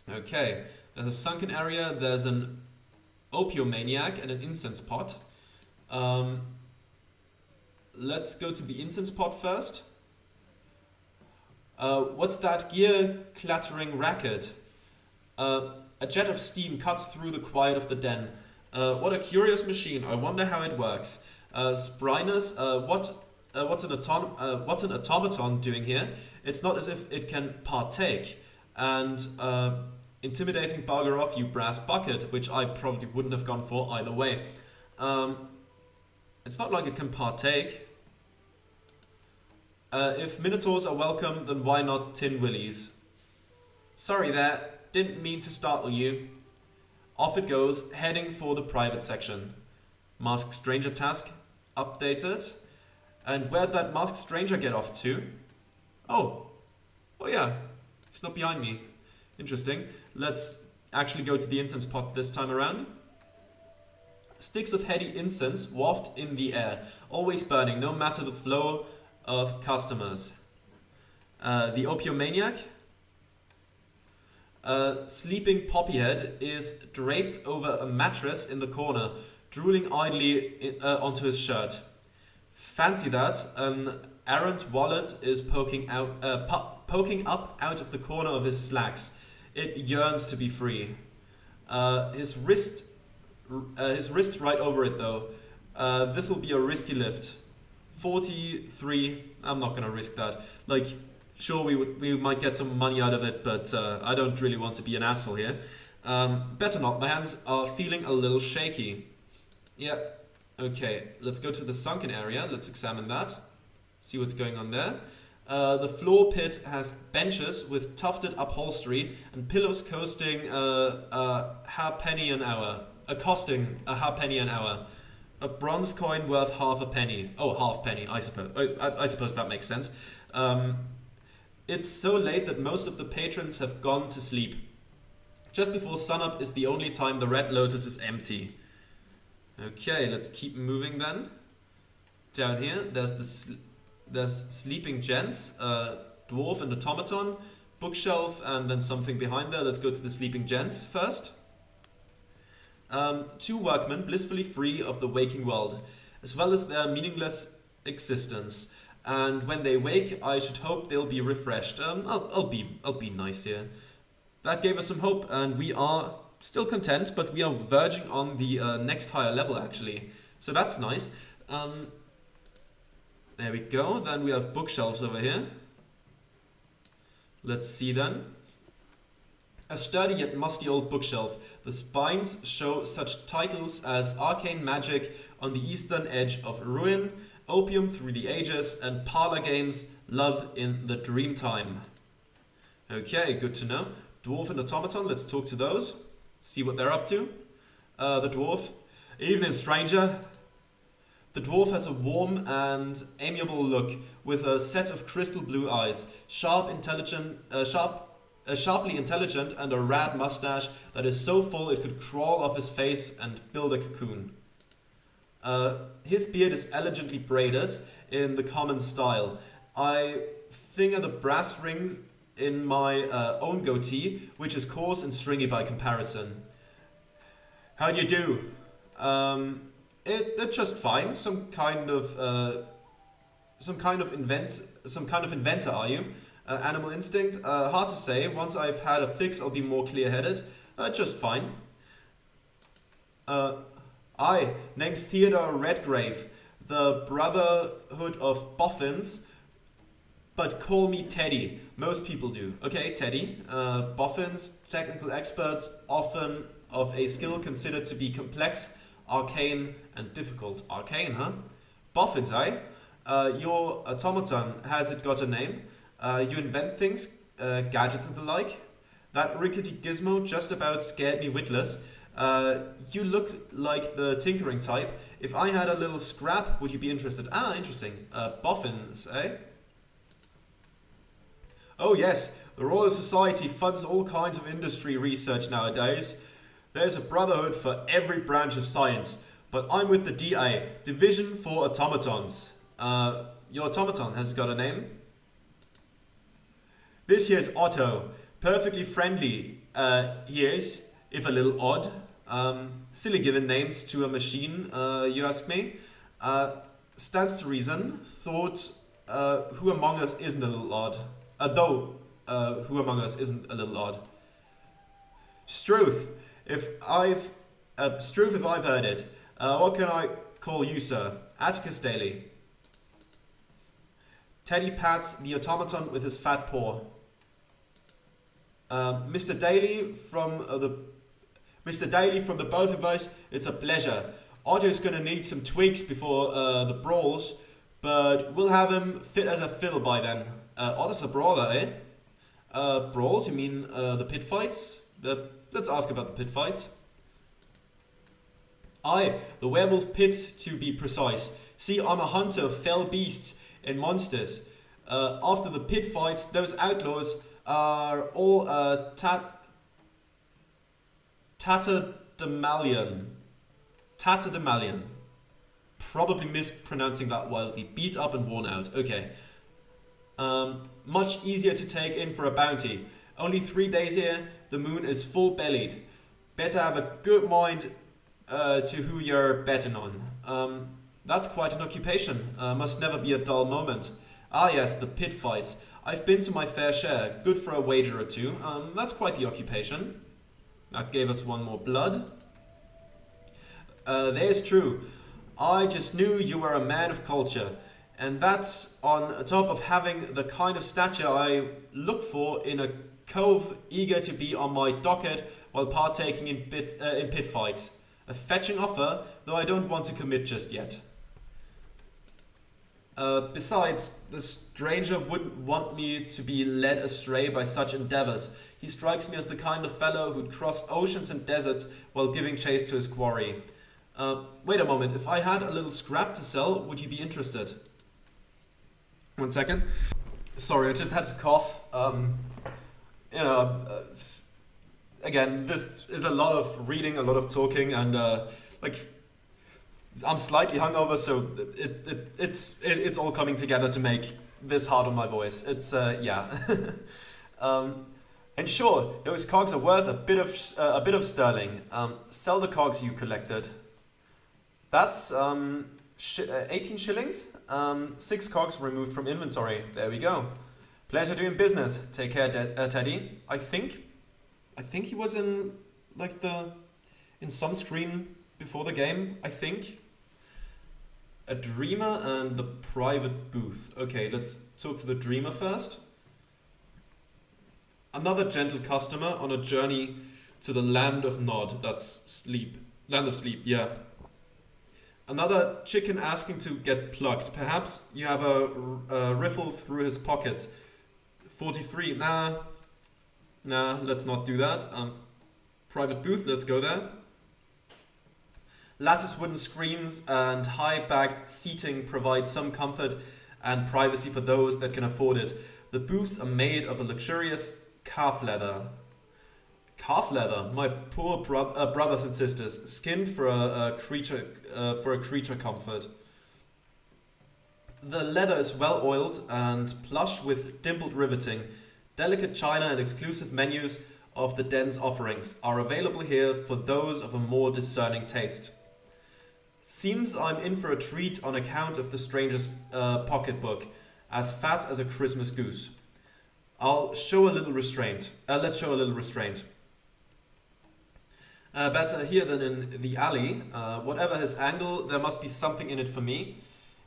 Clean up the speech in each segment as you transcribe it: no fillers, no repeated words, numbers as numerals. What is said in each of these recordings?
Okay, there's a sunken area, there's an opium maniac and an incense pot. Um, let's go to the incense pot first. What's that gear clattering racket? A jet of steam cuts through the quiet of the den. What a curious machine. I wonder how it works. Sprinus, what's an automaton doing here? It's not as if it can partake. And intimidating bugger off, you brass bucket, which I probably wouldn't have gone for either way. It's not like it can partake. If Minotaurs are welcome, then why not Tin Willies? Sorry there, didn't mean to startle you. Off it goes, heading for the private section. Masked Stranger task updated. And where'd that Masked Stranger get off to? Oh yeah, he's not behind me. Interesting. Let's actually go to the incense pot this time around. Sticks of heady incense waft in the air, always burning, no matter the flow of customers. The opium maniac. Sleeping Poppyhead is draped over a mattress in the corner, drooling idly onto his shirt. Fancy that, an errant wallet is poking up out of the corner of his slacks. It yearns to be free. His wrist's right over it though. This will be a risky lift. 43. I'm not gonna risk that. Like, sure, we might get some money out of it, but I don't really want to be an asshole here. Better not. My hands are feeling a little shaky. Yeah. Okay. Let's go to the sunken area. Let's examine that. See what's going on there. The floor pit has benches with tufted upholstery and pillows costing a halfpenny an hour. Costing a halfpenny an hour. A bronze coin worth half a penny. Oh, half penny, I suppose. I suppose that makes sense. It's so late that most of the patrons have gone to sleep. Just before sunup is the only time the Red Lotus is empty. Okay, let's keep moving then. Down here, there's sleeping gents, dwarf and automaton, bookshelf, and then something behind there. Let's go to the sleeping gents first. Two workmen blissfully free of the waking world, as well as their meaningless existence. And when they wake, I should hope they'll be refreshed. I'll be nice here. That gave us some hope, and we are still content, but we are verging on the next higher level actually. So that's nice. There we go. Then we have bookshelves over here. Let's see then. A sturdy yet musty old bookshelf. The spines show such titles as Arcane Magic on the Eastern Edge of Ruin, Opium Through the Ages, and parlor games Love in the Dreamtime. Okay, good to know. Dwarf and automaton, let's talk to those. See what they're up to. The dwarf. Evening, stranger. The dwarf has a warm and amiable look with a set of crystal blue eyes, sharply intelligent, and a rad mustache that is so full it could crawl off his face and build a cocoon. His beard is elegantly braided in the common style. I finger the brass rings in my own goatee, which is coarse and stringy by comparison. How do you do? It's just fine. Some kind of inventor, are you? Animal instinct? Hard to say. Once I've had a fix, I'll be more clear-headed. Just fine. Name's Theodore Redgrave, the Brotherhood of Boffins, but call me Teddy. Most people do. Okay, Teddy. Boffins, technical experts, often of a skill considered to be complex, arcane, and difficult. Arcane, huh? Boffins, eh? Your automaton, has it got a name? You invent things, gadgets and the like. That rickety gizmo just about scared me witless. You look like the tinkering type. If I had a little scrap, would you be interested? Ah, interesting. Boffins, eh? Oh yes, the Royal Society funds all kinds of industry research nowadays. There's a brotherhood for every branch of science. But I'm with the DA, Division for Automatons. Your automaton, has it got a name? This here's Otto. Perfectly friendly. He is, if a little odd. Silly given names to a machine, you ask me. Stands to reason. Thought, who among us isn't a little odd? Though, who among us isn't a little odd? Struth, if I've heard it. What can I call you, sir? Atticus Daly. Teddy pats the automaton with his fat paw. Mr. Daly from the both of us, it's a pleasure. Otto's gonna need some tweaks before the brawls, but we'll have him fit as a fiddle by then. Otto's a brawler, eh? Brawls? You mean the pit fights? Let's ask about the pit fights. Aye, the werewolf pit to be precise. See, I'm a hunter of fell beasts and monsters. After the pit fights, those outlaws are all tatterdemalion. Probably mispronouncing that wildly. Beat up and worn out. Okay. Much easier to take in for a bounty. Only 3 days here, the moon is full bellied. Better have a good mind to who you're betting on. That's quite an occupation. Must never be a dull moment. Ah yes, the pit fights. I've been to my fair share. Good for a wager or two. That's quite the occupation. That gave us one more blood. There's true. I just knew you were a man of culture. And that's on top of having the kind of stature I look for in a cove eager to be on my docket while partaking in pit fights. A fetching offer, though I don't want to commit just yet. Besides, the stranger wouldn't want me to be led astray by such endeavors. He strikes me as the kind of fellow who'd cross oceans and deserts while giving chase to his quarry. Wait a moment, if I had a little scrap to sell, would you be interested? 1 second. Sorry, I just had to cough. Again, this is a lot of reading, a lot of talking, and I'm slightly hungover, so it's all coming together to make this hard on my voice. It's yeah. And sure, those cogs are worth a bit of sterling. Sell the cogs you collected. That's 18 shillings. 6 cogs removed from inventory. There we go. Pleasure doing business. Take care, Teddy. I think he was in in some screen before the game. I think. A dreamer and the private booth. Okay, let's talk to the dreamer first. Another gentle customer on a journey to the land of Nod. That's sleep. Land of sleep, yeah. Another chicken asking to get plucked. Perhaps you have a riffle through his pockets. 43. Nah, let's not do that. Private booth, let's go there. Lattice wooden screens and high-backed seating provide some comfort and privacy for those that can afford it. The booths are made of a luxurious calf leather. Calf leather, my poor brothers and sisters, skinned for a creature comfort. The leather is well oiled and plush with dimpled riveting. Delicate china and exclusive menus of the den's offerings are available here for those of a more discerning taste. Seems I'm in for a treat on account of the stranger's pocketbook, as fat as a Christmas goose. I'll show a little restraint. Let's show a little restraint. Better here than in the alley. Whatever his angle, there must be something in it for me.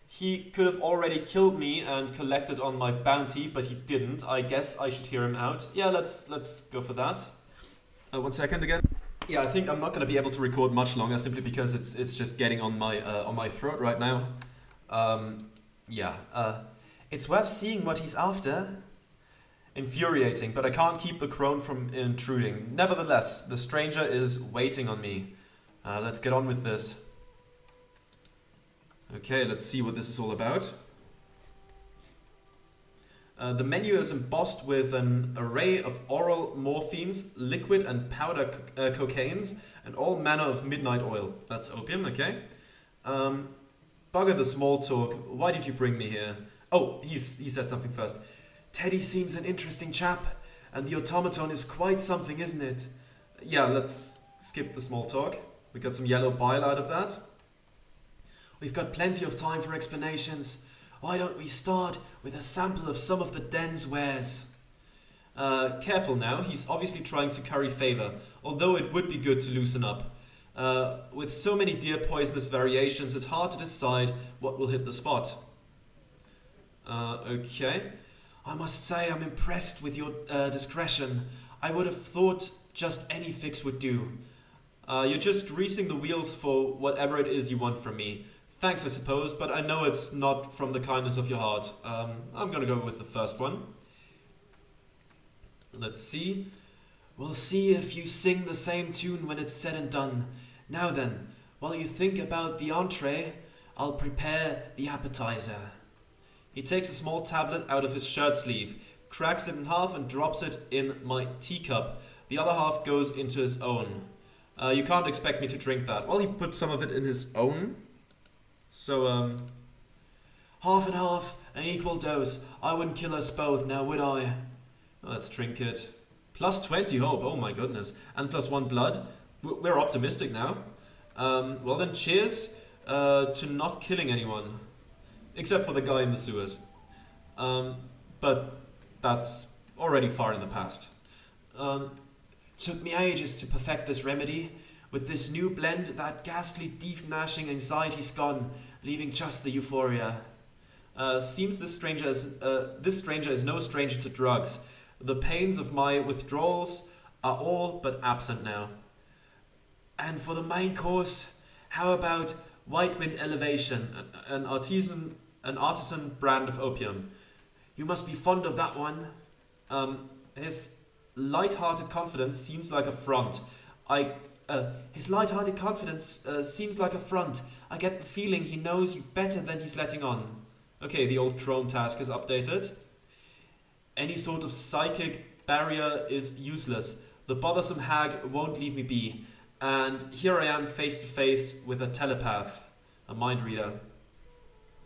He could have already killed me and collected on my bounty, but he didn't. I guess I should hear him out. Yeah, let's go for that. 1 second again. Yeah, I think I'm not going to be able to record much longer simply because it's just getting on my throat right now. It's worth seeing what he's after. Infuriating, but I can't keep the crone from intruding. Nevertheless, the stranger is waiting on me. Let's get on with this. Okay, let's see what this is all about. The menu is embossed with an array of oral morphines, liquid and powder cocaines, and all manner of midnight oil. That's opium, okay. Bugger the small talk. Why did you bring me here? Oh, he said something first. Teddy seems an interesting chap, And the automaton is quite something, isn't it? Yeah, let's skip the small talk. We got some yellow bile out of that. We've got plenty of time for explanations. Why don't we start with a sample of some of the den's wares? Careful now, he's obviously trying to curry favor, although it would be good to loosen up. With so many deer poisonous variations, it's hard to decide what will hit the spot. Okay. I must say I'm impressed with your discretion. I would have thought just any fix would do. You're just greasing the wheels for whatever it is you want from me. Thanks, I suppose, but I know it's not from the kindness of your heart. I'm gonna go with the first one. Let's see. We'll see if you sing the same tune when it's said and done. Now then, while you think about the entree, I'll prepare the appetizer. He takes a small tablet out of his shirt sleeve, cracks it in half and drops it in my teacup. The other half goes into his own. You can't expect me to drink that. Well, he put some of it in his own. So, half and half, an equal dose. I wouldn't kill us both, now would I? Let's drink it. Plus 20 hope, oh my goodness. And plus 1 blood. We're optimistic now. Well then, cheers to not killing anyone. Except for the guy in the sewers. But that's already far in the past. Took me ages to perfect this remedy. With this new blend, that ghastly, deep-gnashing anxiety's gone, leaving just the euphoria. Seems this stranger is no stranger to drugs. The pains of my withdrawals are all but absent now. And for the main course, how about White Wind Elevation, an artisan brand of opium? You must be fond of that one. His light-hearted confidence seems like a front. His light-hearted confidence seems like a front. I get the feeling he knows you better than he's letting on. Okay, the old Chrome task is updated. Any sort of psychic barrier is useless. The bothersome hag won't leave me be. And here I am face to face with a telepath, a mind reader.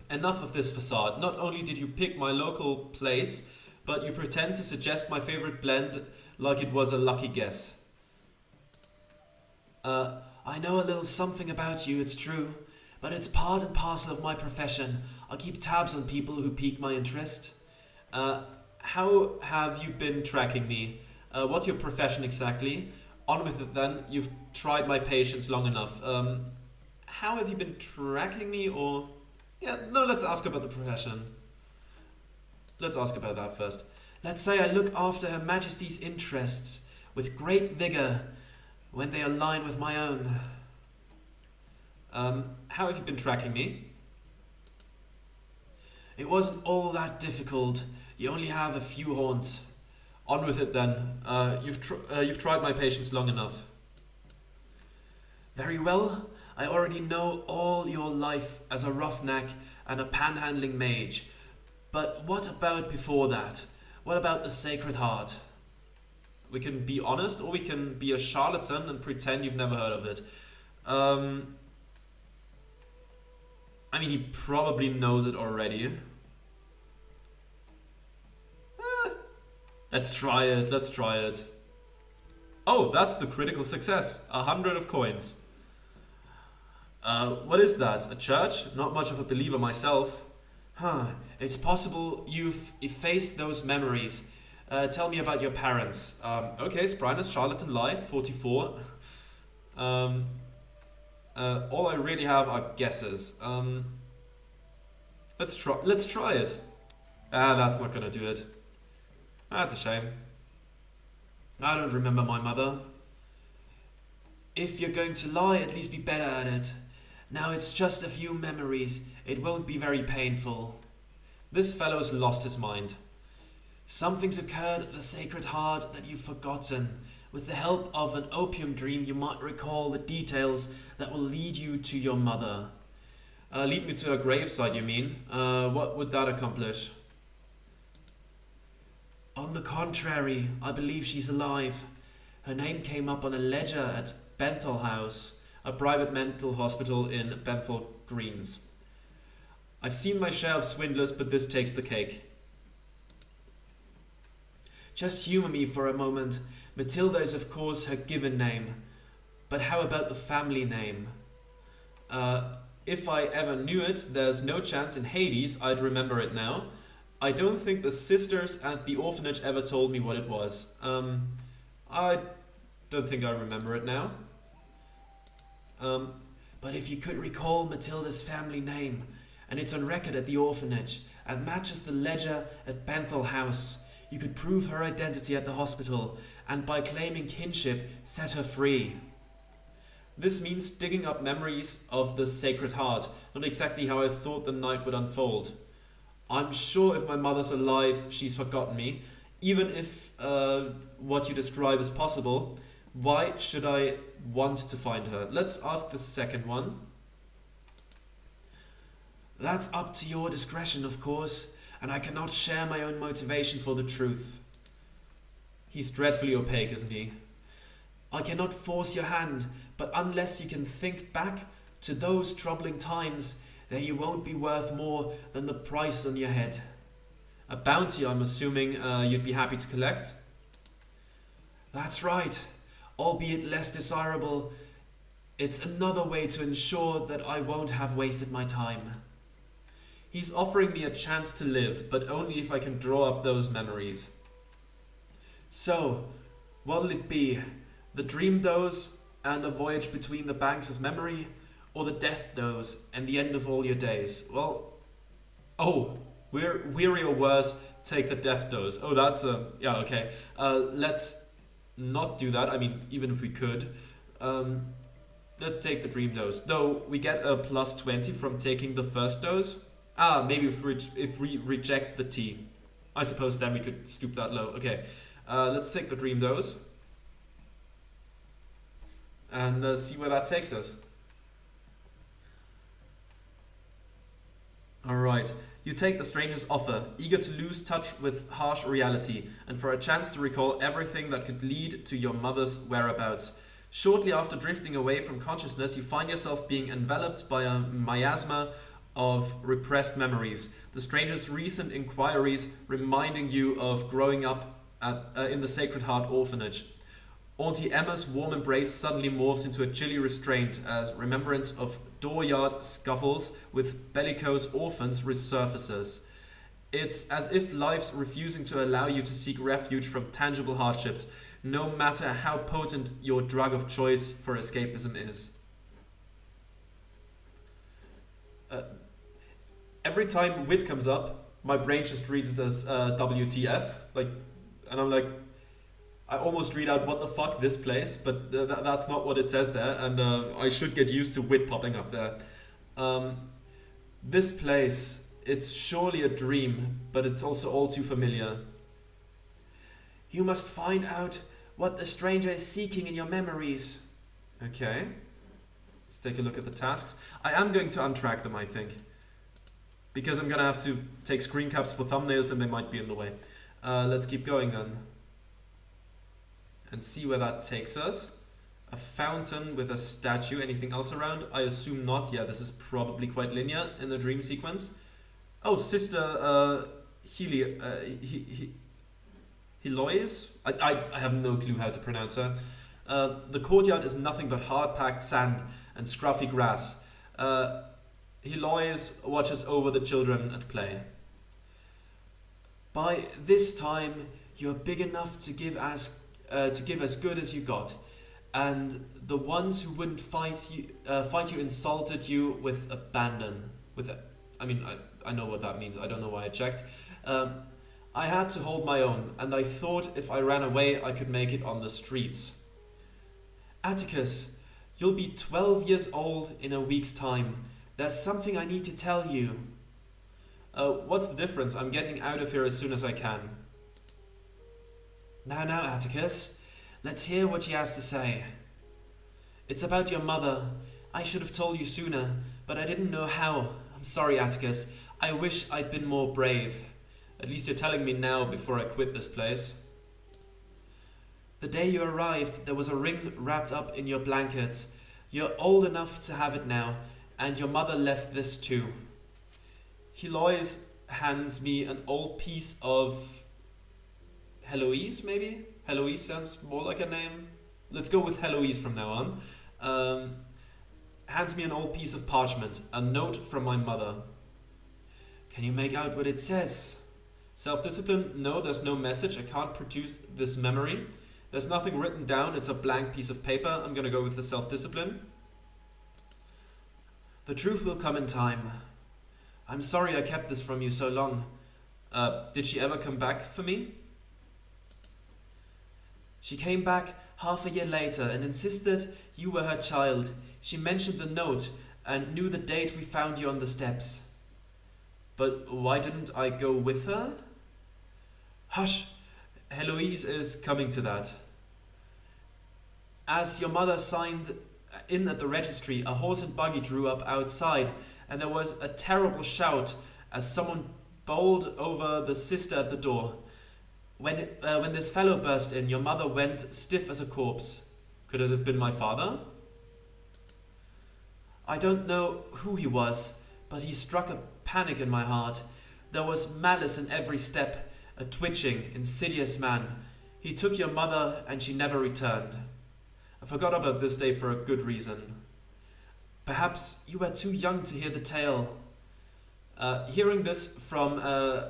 Enough of this facade. Not only did you pick my local place, but you pretend to suggest my favorite blend like it was a lucky guess. I know a little something about you, it's true, but it's part and parcel of my profession. I keep tabs on people who pique my interest. How have you been tracking me? What's your profession exactly? On with it then. You've tried my patience long enough. How have you been tracking me, or... Yeah, no, let's ask about the profession. Let's ask about that first. Let's say I look after Her Majesty's interests with great vigor when they align with my own. How have you been tracking me? It wasn't all that difficult. You only have a few haunts. On with it then. You've tried my patience long enough. Very well. I already know all your life as a roughneck and a panhandling mage. But what about before that? What about the Sacred Heart? We can be honest, or we can be a charlatan and pretend you've never heard of it. I mean, he probably knows it already. Let's try it, let's try it. Oh, that's the critical success. 100 of coins. What is that? A church? Not much of a believer myself. It's possible you've effaced those memories. Tell me about your parents. Okay, Sprinus, Charlatan Life, 44. All I really have are guesses. Let's try it. That's not gonna do it. That's a shame. I don't remember my mother. If you're going to lie, at least be better at it. Now it's just a few memories. It won't be very painful. This fellow's lost his mind. Something's occurred at the Sacred Heart that you've forgotten. With the help of an opium dream, you might recall the details that will lead you to your mother. Lead me to her graveside, you mean? What would that accomplish? On the contrary, I believe she's alive. Her name came up on a ledger at Benthal House, a private mental hospital in Benthal Greens. I've seen my share of swindlers, but this takes the cake. Just humor me for a moment. Matilda is of course her given name. But how about the family name? If I ever knew it, there's no chance in Hades I'd remember it now. I don't think the sisters at the orphanage ever told me what it was. I don't think I remember it now. But if you could recall Matilda's family name, and it's on record at the orphanage, and matches the ledger at Benthel House, you could prove her identity at the hospital, and by claiming kinship, set her free. This means digging up memories of the Sacred Heart, not exactly how I thought the night would unfold. I'm sure if my mother's alive, she's forgotten me. Even if what you describe is possible, why should I want to find her? Let's ask the second one. That's up to your discretion, of course, and I cannot share my own motivation for the truth. He's dreadfully opaque, isn't he? I cannot force your hand, but unless you can think back to those troubling times, then you won't be worth more than the price on your head. A bounty, I'm assuming you'd be happy to collect? That's right, albeit less desirable. It's another way to ensure that I won't have wasted my time. He's offering me a chance to live, but only if I can draw up those memories. So, what'll it be? The dream dose and a voyage between the banks of memory, or the death dose and the end of all your days? Well, we're weary or worse, take the death dose. Oh, that's yeah, okay. Let's not do that. I mean, even if we could. Let's take the dream dose. Though we get a plus 20 from taking the first dose. Maybe if we reject the T. I suppose then we could stoop that low. Okay, let's take the dream dose. And see where that takes us. Alright, you take the stranger's offer, eager to lose touch with harsh reality, and for a chance to recall everything that could lead to your mother's whereabouts. Shortly after drifting away from consciousness, you find yourself being enveloped by a miasma of repressed memories. The stranger's recent inquiries reminding you of growing up in the Sacred Heart orphanage. Auntie Emma's warm embrace suddenly morphs into a chilly restraint as remembrance of dooryard scuffles with bellicose orphans resurfaces. It's as if life's refusing to allow you to seek refuge from tangible hardships, no matter how potent your drug of choice for escapism is. Every time wit comes up, my brain just reads it as WTF, and I'm like, I almost read out what the fuck this place, but that's not what it says there, and I should get used to wit popping up there. This place, it's surely a dream, but it's also all too familiar. You must find out what the stranger is seeking in your memories. Okay, let's take a look at the tasks. I am going to untrack them, I think, because I'm gonna have to take screen caps for thumbnails and they might be in the way. Let's keep going then. And see where that takes us. A fountain with a statue. Anything else around? I assume not. Yeah, this is probably quite linear in the dream sequence. Oh, Sister Heloise? I have no clue how to pronounce her. The courtyard is nothing but hard-packed sand and scruffy grass. Heloise watches over the children at play. By this time, you're big enough to give as good as you got, and the ones who wouldn't fight you insulted you with abandon. I know what that means. I don't know why I checked. I had to hold my own, and I thought if I ran away, I could make it on the streets. Atticus, you'll be 12 years old in a week's time. There's something I need to tell you. What's the difference? I'm getting out of here as soon as I can. Now, Atticus, let's hear what she has to say. It's about your mother. I should have told you sooner, but I didn't know how. I'm sorry, Atticus. I wish I'd been more brave. At least you're telling me now before I quit this place. The day you arrived, there was a ring wrapped up in your blankets. You're old enough to have it now, and your mother left this too. Heloise hands me an old piece of Heloise, maybe? Heloise sounds more like a name. Let's go with Heloise from now on. Hands me an old piece of parchment, a note from my mother. Can you make out what it says? Self-discipline? No, there's no message. I can't produce this memory. There's nothing written down. It's a blank piece of paper. I'm gonna go with the self-discipline. The truth will come in time. I'm sorry I kept this from you so long. Did she ever come back for me? She came back half a year later and insisted you were her child. She mentioned the note and knew the date we found you on the steps. But why didn't I go with her? Hush! Heloise is coming to that. As your mother signed in at the registry, a horse and buggy drew up outside, and there was a terrible shout as someone bowled over the sister at the door. When this fellow burst in, your mother went stiff as a corpse. Could it have been my father? I don't know who he was, but he struck a panic in my heart. There was malice in every step, a twitching, insidious man. He took your mother and she never returned. I forgot about this day for a good reason. Perhaps you were too young to hear the tale. Hearing this from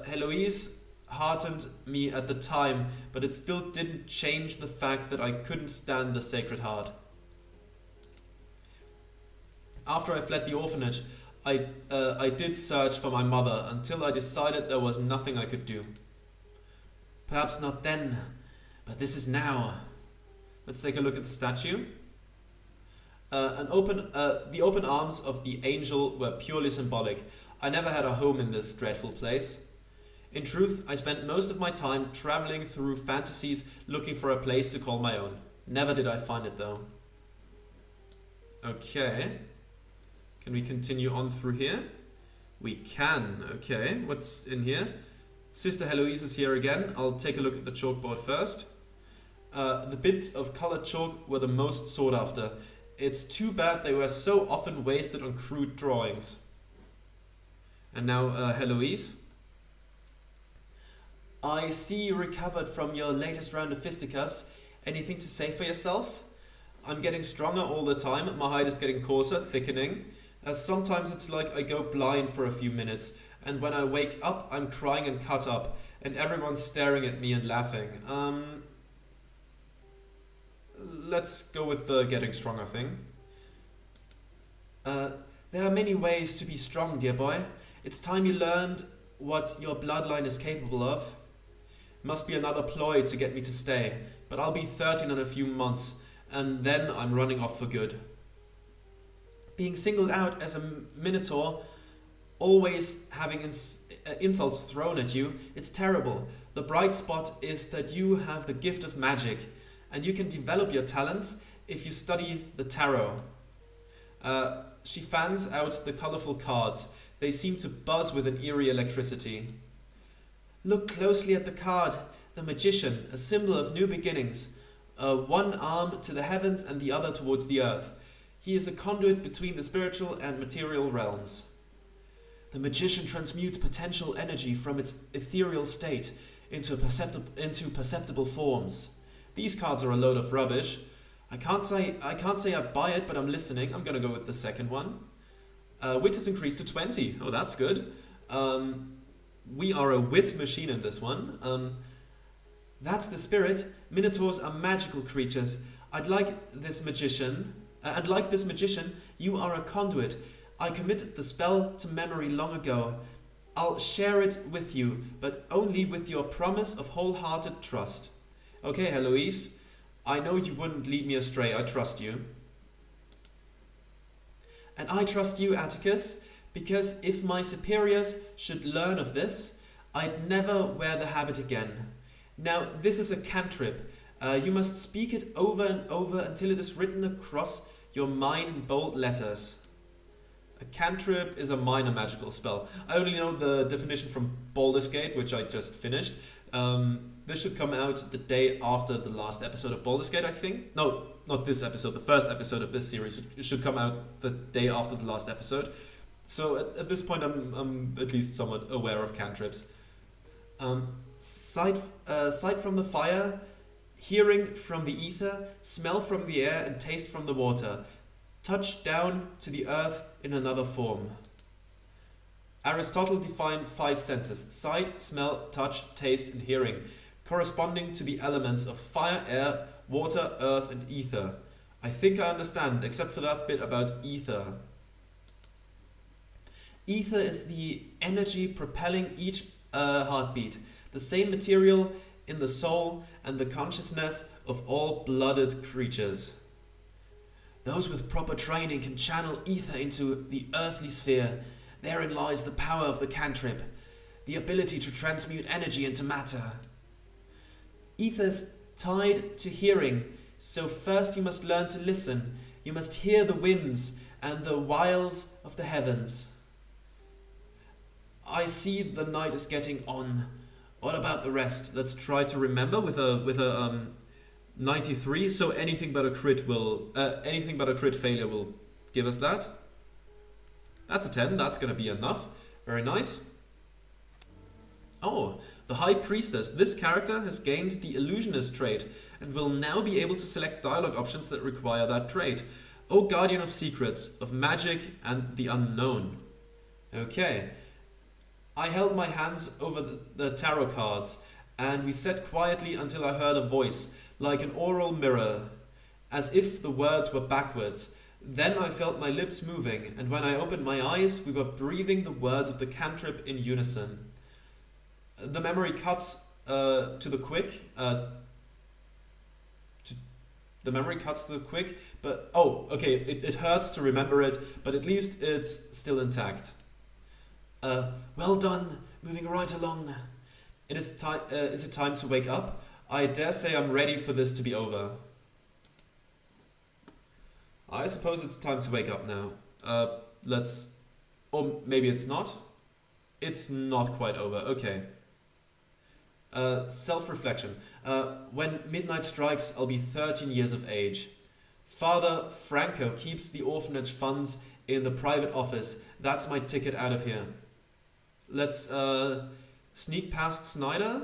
Heloise heartened me at the time, but it still didn't change the fact that I couldn't stand the Sacred Heart. After I fled the orphanage, I did search for my mother until I decided there was nothing I could do. Perhaps not then, but this is now. Let's take a look at the statue. The open arms of the angel were purely symbolic. I never had a home in this dreadful place. In truth, I spent most of my time traveling through fantasies looking for a place to call my own. Never did I find it though. Okay. Can we continue on through here? We can. Okay, what's in here? Sister Heloise is here again. I'll take a look at the chalkboard first. The bits of colored chalk were the most sought after. It's too bad they were so often wasted on crude drawings. And now Heloise. I see you recovered from your latest round of fisticuffs. Anything to say for yourself? I'm getting stronger all the time. My hide is getting coarser, thickening. Sometimes it's like I go blind for a few minutes, and when I wake up, I'm crying and cut up, and everyone's staring at me and laughing. Let's go with the getting stronger thing. There are many ways to be strong, dear boy. It's time you learned what your bloodline is capable of. Must be another ploy to get me to stay, but I'll be 13 in a few months, and then I'm running off for good. Being singled out as a Minotaur, always having insults thrown at you, it's terrible. The bright spot is that you have the gift of magic, and you can develop your talents if you study the tarot. She fans out the colorful cards. They seem to buzz with an eerie electricity. Look closely at the card. The Magician, a symbol of new beginnings. One arm to the heavens and the other towards the earth. He is a conduit between the spiritual and material realms. The Magician transmutes potential energy from its ethereal state into perceptible forms. These cards are a load of rubbish. I can't say I buy it, but I'm listening. I'm gonna go with the second one. Wit has increased to 20. Oh, that's good. We are a wit machine in this one. That's the spirit. Minotaurs are magical creatures. Like this magician, you are a conduit. I committed the spell to memory long ago. I'll share it with you, but only with your promise of wholehearted trust. Okay, Heloise. I know you wouldn't lead me astray. I trust you. And I trust you, Atticus, because if my superiors should learn of this, I'd never wear the habit again. Now, this is a cantrip. You must speak it over and over until it is written across your mind in bold letters. A cantrip is a minor magical spell. I only know the definition from Baldur's Gate, which I just finished. This should come out the day after the last episode of Baldur's Gate, I think. No, not this episode. The first episode of this series should come out the day after the last episode. So at this point, I'm at least somewhat aware of cantrips. Sight from the fire, hearing from the ether, smell from the air, and taste from the water. Touch down to the earth in another form. Aristotle defined 5 senses: sight, smell, touch, taste, and hearing, corresponding to the elements of fire, air, water, earth, and ether. I think I understand, except for that bit about ether. Ether is the energy propelling each heartbeat, the same material in the soul and the consciousness of all blooded creatures. Those with proper training can channel ether into the earthly sphere. Therein lies the power of the cantrip, the ability to transmute energy into matter. Ether is tied to hearing, so first you must learn to listen. You must hear the winds and the wiles of the heavens. I see the night is getting on. What about the rest? Let's try to remember with a 93. So anything but a crit failure will give us that. That's a 10. That's going to be enough. Very nice. Oh, the High Priestess. This character has gained the Illusionist trait and will now be able to select dialogue options that require that trait. O Guardian of Secrets, of Magic and the Unknown. Okay. I held my hands over the tarot cards, and we sat quietly until I heard a voice, like an oral mirror, as if the words were backwards. Then I felt my lips moving, and when I opened my eyes, we were breathing the words of the cantrip in unison. The memory cuts to the quick. The memory cuts to the quick, but oh, okay, it hurts to remember it, but at least it's still intact. Well done, moving right along. Is it time to wake up? I dare say I'm ready for this to be over. I suppose it's time to wake up now. Or maybe it's not. It's not quite over, okay. Self-reflection. When midnight strikes, I'll be 13 years of age. Father Franco keeps the orphanage funds in the private office. That's my ticket out of here. Let's sneak past Snyder.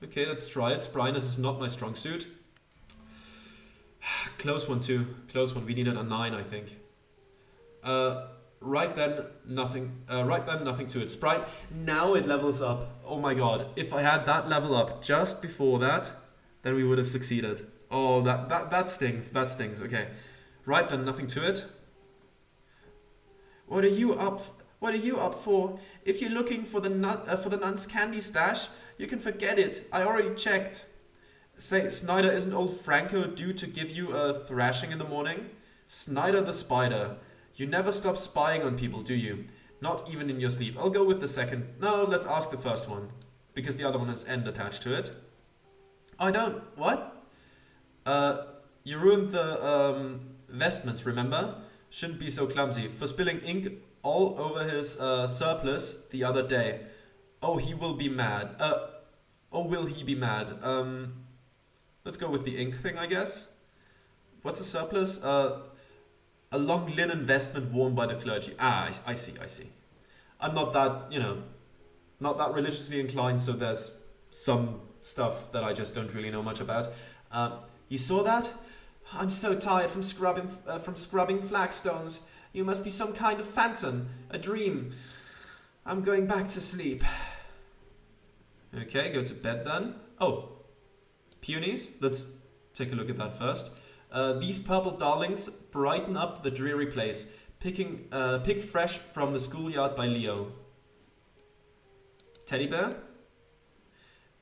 Okay, let's try it. Spryness is not my strong suit. Close one too. Close one. We needed a 9, I think. Right then, nothing to it. Sprite. Now it levels up. Oh my god. If I had that level up just before that, then we would have succeeded. Oh, that stings. That stings. Okay. Right then, nothing to it. What are you up for? If you're looking for the nun's candy stash, you can forget it. I already checked. Say, Snyder, isn't old Franco due to give you a thrashing in the morning? Snyder the Spider. You never stop spying on people, do you? Not even in your sleep. I'll go with the second. No, let's ask the first one. Because the other one has end attached to it. I don't... What? You ruined the vestments, remember? Shouldn't be so clumsy. For spilling ink all over his surplice the other day. Oh, he will be mad. Will he be mad? Let's go with the ink thing, I guess. What's a surplice? A long linen vestment worn by the clergy. Ah, I see. I'm not that, not that religiously inclined, so there's some stuff that I just don't really know much about. You saw that? I'm so tired from scrubbing flagstones. You must be some kind of phantom, a dream. I'm going back to sleep. Okay, go to bed then. Oh, peonies. Let's take a look at that first. These purple darlings brighten up the dreary place, picked fresh from the schoolyard by Leo. Teddy bear?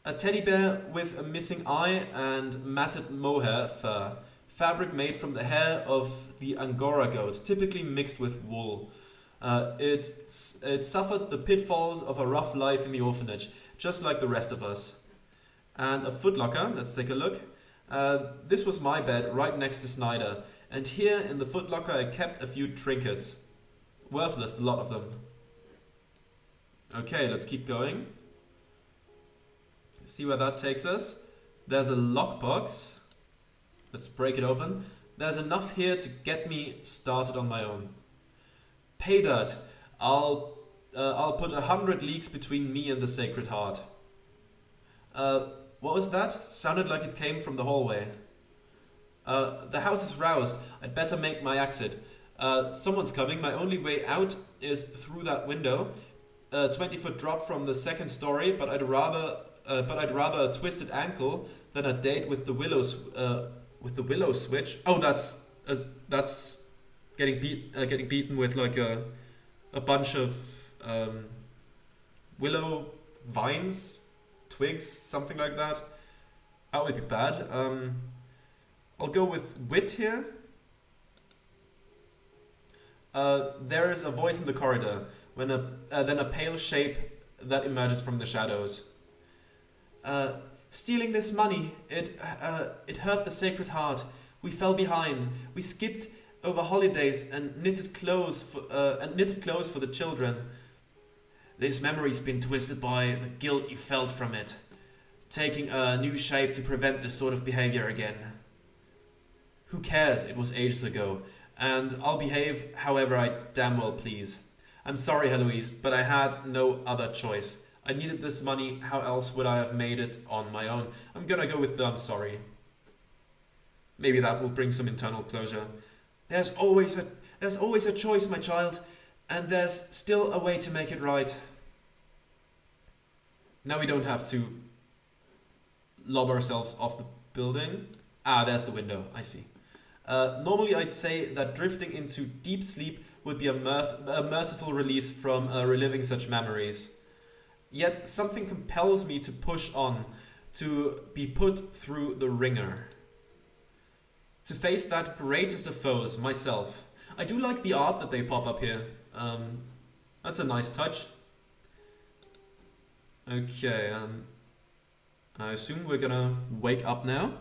A teddy bear with a missing eye and matted mohair fur. Fabric made from the hair of the Angora goat, typically mixed with wool. It suffered the pitfalls of a rough life in the orphanage, just like the rest of us. And a footlocker, let's take a look. This was my bed, right next to Snyder. And here in the footlocker I kept a few trinkets. Worthless, a lot of them. Okay, let's keep going. See where that takes us. There's a lockbox. Let's break it open. There's enough here to get me started on my own. Pay dirt. I'll put 100 leagues between me and the Sacred Heart. What was that? Sounded like it came from the hallway. The house is roused. I'd better make my exit. Someone's coming. My only way out is through that window. 20-foot drop from the second story, but I'd rather a twisted ankle than a date with the willow switch. Oh, that's getting beaten with like a bunch of willow vines, twigs, something like that. That would be bad. I'll go with wit here. There is a voice in the corridor. Then a pale shape that emerges from the shadows. Stealing this money, it hurt the Sacred Heart. We fell behind. We skipped over holidays and knitted clothes for the children. This memory's been twisted by the guilt you felt from it, taking a new shape to prevent this sort of behavior again. Who cares? It was ages ago, and I'll behave however I damn well please. I'm sorry, Heloise, but I had no other choice. I needed this money. How else would I have made it on my own? I'm gonna go with the I'm sorry. Maybe that will bring some internal closure. There's always a choice, my child, and there's still a way to make it right. Now we don't have to lob ourselves off the building. Ah, there's the window. I see. Normally I'd say that drifting into deep sleep would be a merciful release from reliving such memories. Yet something compels me to push on, to be put through the ringer. To face that greatest of foes, myself. I do like the art that they pop up here. That's a nice touch. Okay, I assume we're gonna wake up now.